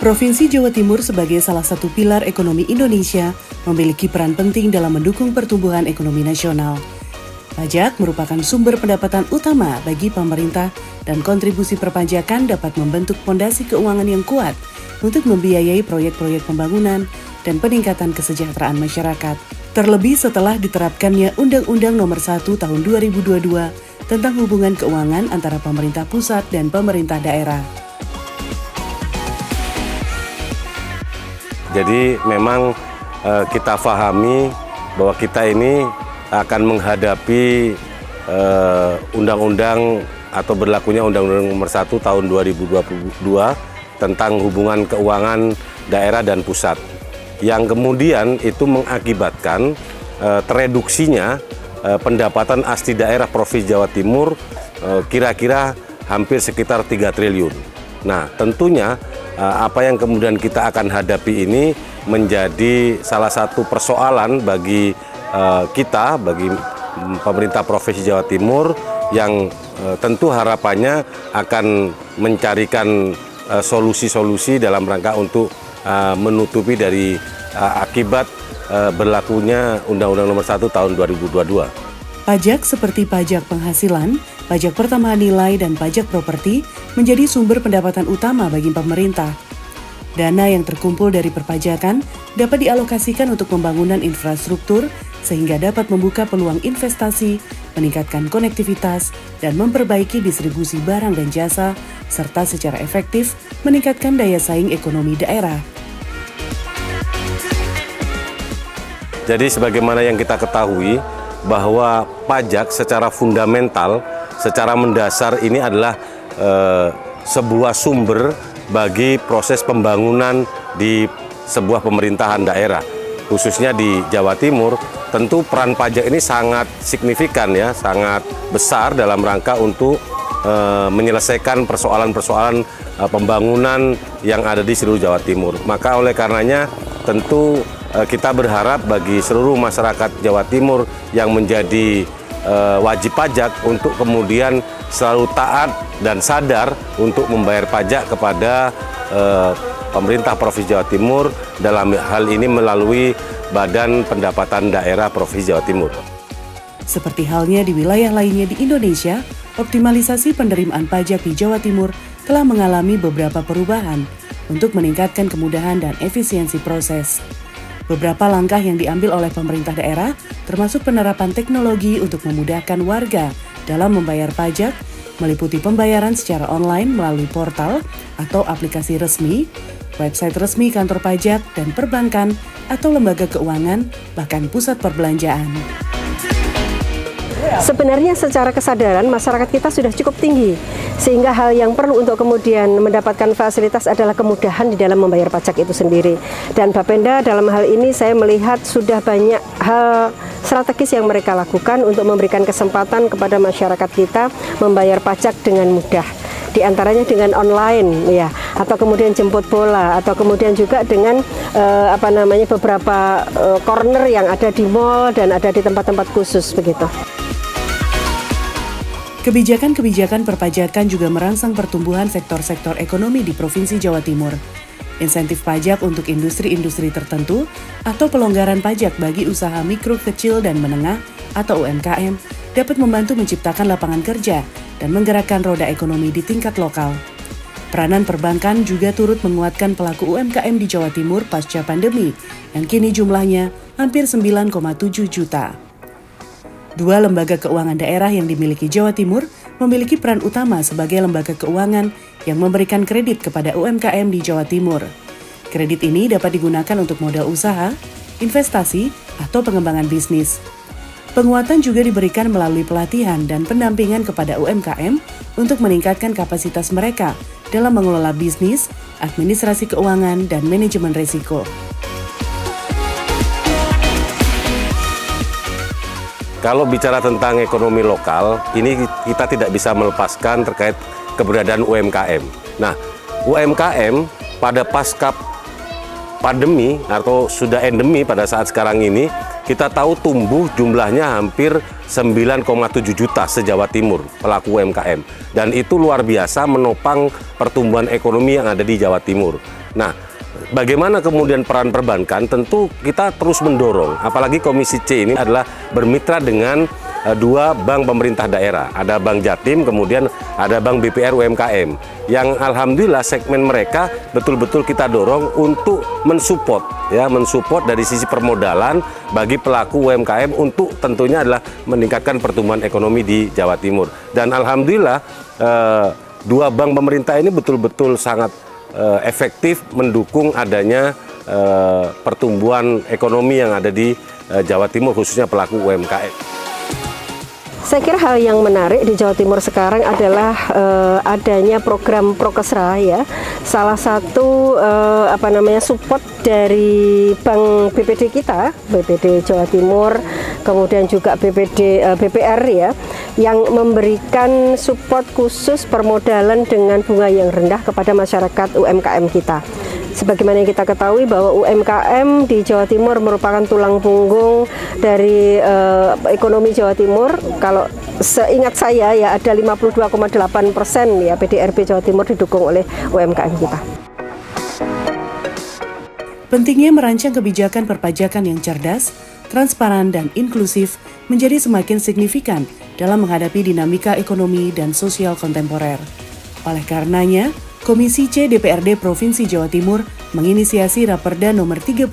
Provinsi Jawa Timur sebagai salah satu pilar ekonomi Indonesia memiliki peran penting dalam mendukung pertumbuhan ekonomi nasional. Pajak merupakan sumber pendapatan utama bagi pemerintah dan kontribusi perpajakan dapat membentuk fondasi keuangan yang kuat untuk membiayai proyek-proyek pembangunan dan peningkatan kesejahteraan masyarakat. Terlebih setelah diterapkannya Undang-Undang Nomor 1 Tahun 2022 tentang hubungan keuangan antara pemerintah pusat dan pemerintah daerah. Jadi memang kita pahami bahwa kita ini akan menghadapi undang-undang atau berlakunya Undang-Undang Nomor 1 Tahun 2022 tentang hubungan keuangan daerah dan pusat, yang kemudian itu mengakibatkan tereduksinya pendapatan asli daerah Provinsi Jawa Timur kira-kira hampir sekitar 3 triliun. Nah, tentunya apa yang kemudian kita akan hadapi ini menjadi salah satu persoalan bagi kita, bagi pemerintah Provinsi Jawa Timur yang tentu harapannya akan mencarikan solusi-solusi dalam rangka untuk menutupi dari akibat berlakunya Undang-Undang Nomor 1 Tahun 2022. Pajak seperti pajak penghasilan, pajak pertambahan nilai, dan pajak properti menjadi sumber pendapatan utama bagi pemerintah. Dana yang terkumpul dari perpajakan dapat dialokasikan untuk pembangunan infrastruktur sehingga dapat membuka peluang investasi, meningkatkan konektivitas, dan memperbaiki distribusi barang dan jasa, serta secara efektif meningkatkan daya saing ekonomi daerah. Jadi sebagaimana yang kita ketahui, bahwa pajak secara fundamental, secara mendasar ini adalah sebuah sumber bagi proses pembangunan di sebuah pemerintahan daerah. Khususnya di Jawa Timur, tentu peran pajak ini sangat signifikan ya, sangat besar dalam rangka untuk menyelesaikan persoalan-persoalan pembangunan yang ada di seluruh Jawa Timur. Maka oleh karenanya tentu kita berharap bagi seluruh masyarakat Jawa Timur yang menjadi wajib pajak untuk kemudian selalu taat dan sadar untuk membayar pajak kepada pemerintah Provinsi Jawa Timur, dalam hal ini melalui Badan Pendapatan Daerah Provinsi Jawa Timur. Seperti halnya di wilayah lainnya di Indonesia, optimalisasi penerimaan pajak di Jawa Timur telah mengalami beberapa perubahan untuk meningkatkan kemudahan dan efisiensi proses. Beberapa langkah yang diambil oleh pemerintah daerah termasuk penerapan teknologi untuk memudahkan warga dalam membayar pajak, meliputi pembayaran secara online melalui portal atau aplikasi resmi, website resmi kantor pajak dan perbankan atau lembaga keuangan, bahkan pusat perbelanjaan. Sebenarnya secara kesadaran masyarakat kita sudah cukup tinggi, sehingga hal yang perlu untuk kemudian mendapatkan fasilitas adalah kemudahan di dalam membayar pajak itu sendiri. Dan Bapenda dalam hal ini saya melihat sudah banyak hal strategis yang mereka lakukan untuk memberikan kesempatan kepada masyarakat kita membayar pajak dengan mudah. Di antaranya dengan online ya, atau kemudian jemput bola, atau kemudian juga dengan beberapa corner yang ada di mall dan ada di tempat-tempat khusus begitu. Kebijakan-kebijakan perpajakan juga merangsang pertumbuhan sektor-sektor ekonomi di Provinsi Jawa Timur. Insentif pajak untuk industri-industri tertentu atau pelonggaran pajak bagi usaha mikro, kecil, dan menengah atau UMKM dapat membantu menciptakan lapangan kerja dan menggerakkan roda ekonomi di tingkat lokal. Peranan perbankan juga turut menguatkan pelaku UMKM di Jawa Timur pasca pandemi, yang kini jumlahnya hampir 9,7 juta. Dua lembaga keuangan daerah yang dimiliki Jawa Timur memiliki peran utama sebagai lembaga keuangan yang memberikan kredit kepada UMKM di Jawa Timur. Kredit ini dapat digunakan untuk modal usaha, investasi, atau pengembangan bisnis. Penguatan juga diberikan melalui pelatihan dan pendampingan kepada UMKM untuk meningkatkan kapasitas mereka dalam mengelola bisnis, administrasi keuangan, dan manajemen risiko. Kalau bicara tentang ekonomi lokal, ini kita tidak bisa melepaskan terkait keberadaan UMKM. Nah, UMKM pada pasca pandemi atau sudah endemi pada saat sekarang ini, kita tahu tumbuh jumlahnya hampir 9,7 juta se-Jawa Timur pelaku UMKM. Dan itu luar biasa menopang pertumbuhan ekonomi yang ada di Jawa Timur. Nah, bagaimana kemudian peran perbankan? Tentu kita terus mendorong, apalagi Komisi C ini adalah bermitra dengan dua bank pemerintah daerah. Ada Bank Jatim, kemudian ada Bank BPR UMKM. Yang alhamdulillah segmen mereka betul-betul kita dorong untuk mensupport dari sisi permodalan bagi pelaku UMKM untuk tentunya adalah meningkatkan pertumbuhan ekonomi di Jawa Timur. Dan alhamdulillah dua bank pemerintah ini betul-betul sangat efektif mendukung adanya pertumbuhan ekonomi yang ada di Jawa Timur, khususnya pelaku UMKM. Saya kira hal yang menarik di Jawa Timur sekarang adalah adanya program Prokesra ya. Salah satu support dari Bank BPD kita, BPD Jawa Timur, kemudian juga BPR ya, yang memberikan support khusus permodalan dengan bunga yang rendah kepada masyarakat UMKM kita. Sebagaimana yang kita ketahui bahwa UMKM di Jawa Timur merupakan tulang punggung dari ekonomi Jawa Timur. Kalau seingat saya ya ada 52,8% ya PDRB Jawa Timur didukung oleh UMKM kita. Pentingnya merancang kebijakan perpajakan yang cerdas, transparan, dan inklusif menjadi semakin signifikan dalam menghadapi dinamika ekonomi dan sosial kontemporer. Oleh karenanya, Komisi C DPRD Provinsi Jawa Timur menginisiasi Raperda nomor 35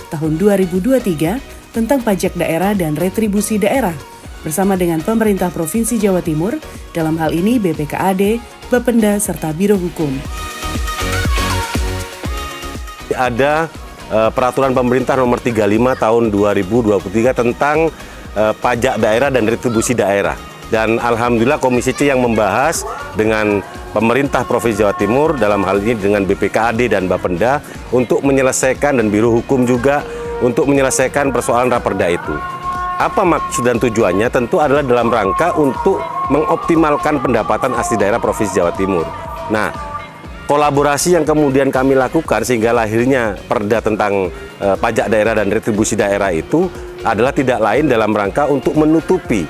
tahun 2023 tentang pajak daerah dan retribusi daerah bersama dengan pemerintah Provinsi Jawa Timur, dalam hal ini BPKAD, Bapenda, serta Biro Hukum. Ada peraturan pemerintah nomor 35 tahun 2023 tentang pajak daerah dan retribusi daerah. Dan alhamdulillah Komisi C yang membahas dengan pemerintah Provinsi Jawa Timur, dalam hal ini dengan BPKAD dan Bapenda, untuk menyelesaikan, dan Biro Hukum juga untuk menyelesaikan persoalan Raperda itu. Apa maksud dan tujuannya? Tentu adalah dalam rangka untuk mengoptimalkan pendapatan asli daerah Provinsi Jawa Timur. Nah, kolaborasi yang kemudian kami lakukan sehingga lahirnya Perda tentang pajak daerah dan retribusi daerah itu adalah tidak lain dalam rangka untuk menutupi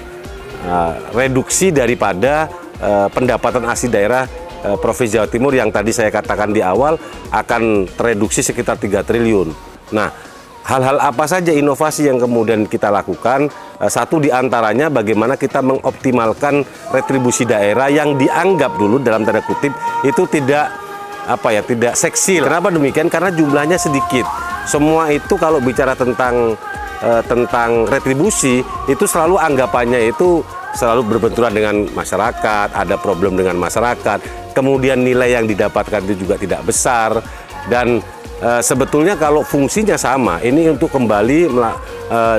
reduksi daripada pendapatan asli daerah Provinsi Jawa Timur yang tadi saya katakan di awal akan tereduksi sekitar 3 triliun. Nah, hal-hal apa saja inovasi yang kemudian kita lakukan? Satu di antaranya bagaimana kita mengoptimalkan retribusi daerah yang dianggap dulu dalam tanda kutip itu tidak seksi. Kenapa demikian? Karena jumlahnya sedikit. Semua itu kalau bicara tentang retribusi itu selalu anggapannya itu selalu berbenturan dengan masyarakat, ada problem dengan masyarakat, kemudian nilai yang didapatkan itu juga tidak besar, dan sebetulnya kalau fungsinya sama, ini untuk kembali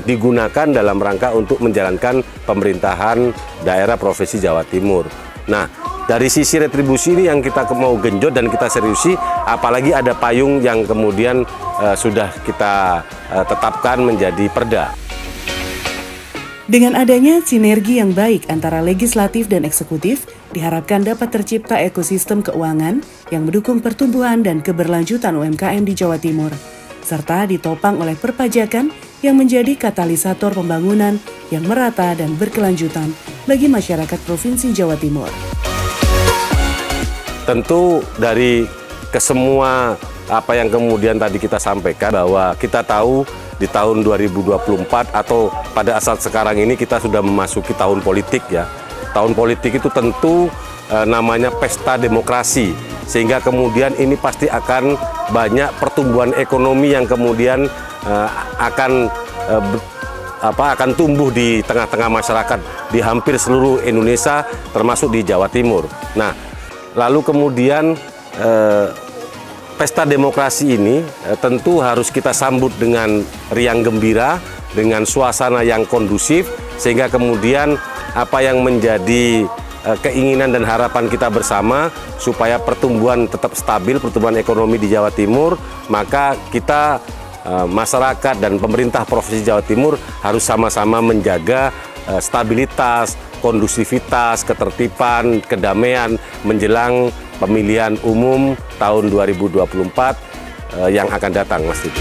digunakan dalam rangka untuk menjalankan pemerintahan daerah Provinsi Jawa Timur. Nah, dari sisi retribusi ini yang kita mau genjot dan kita seriusi, apalagi ada payung yang kemudian sudah kita tetapkan menjadi perda. Dengan adanya sinergi yang baik antara legislatif dan eksekutif, diharapkan dapat tercipta ekosistem keuangan yang mendukung pertumbuhan dan keberlanjutan UMKM di Jawa Timur, serta ditopang oleh perpajakan yang menjadi katalisator pembangunan yang merata dan berkelanjutan bagi masyarakat Provinsi Jawa Timur. Tentu dari kesemua apa yang kemudian tadi kita sampaikan, bahwa kita tahu di tahun 2024 atau pada saat sekarang ini kita sudah memasuki tahun politik ya. Tahun politik itu tentu namanya pesta demokrasi, sehingga kemudian ini pasti akan banyak pertumbuhan ekonomi yang kemudian akan tumbuh di tengah-tengah masyarakat di hampir seluruh Indonesia, termasuk di Jawa Timur. Nah, lalu kemudian pesta demokrasi ini tentu harus kita sambut dengan riang gembira, dengan suasana yang kondusif, sehingga kemudian apa yang menjadi keinginan dan harapan kita bersama supaya pertumbuhan tetap stabil, pertumbuhan ekonomi di Jawa Timur, maka kita masyarakat dan pemerintah Provinsi Jawa Timur harus sama-sama menjaga stabilitas, kondusivitas, ketertiban, kedamaian menjelang pemilihan umum tahun 2024 yang akan datang, Mas Didi.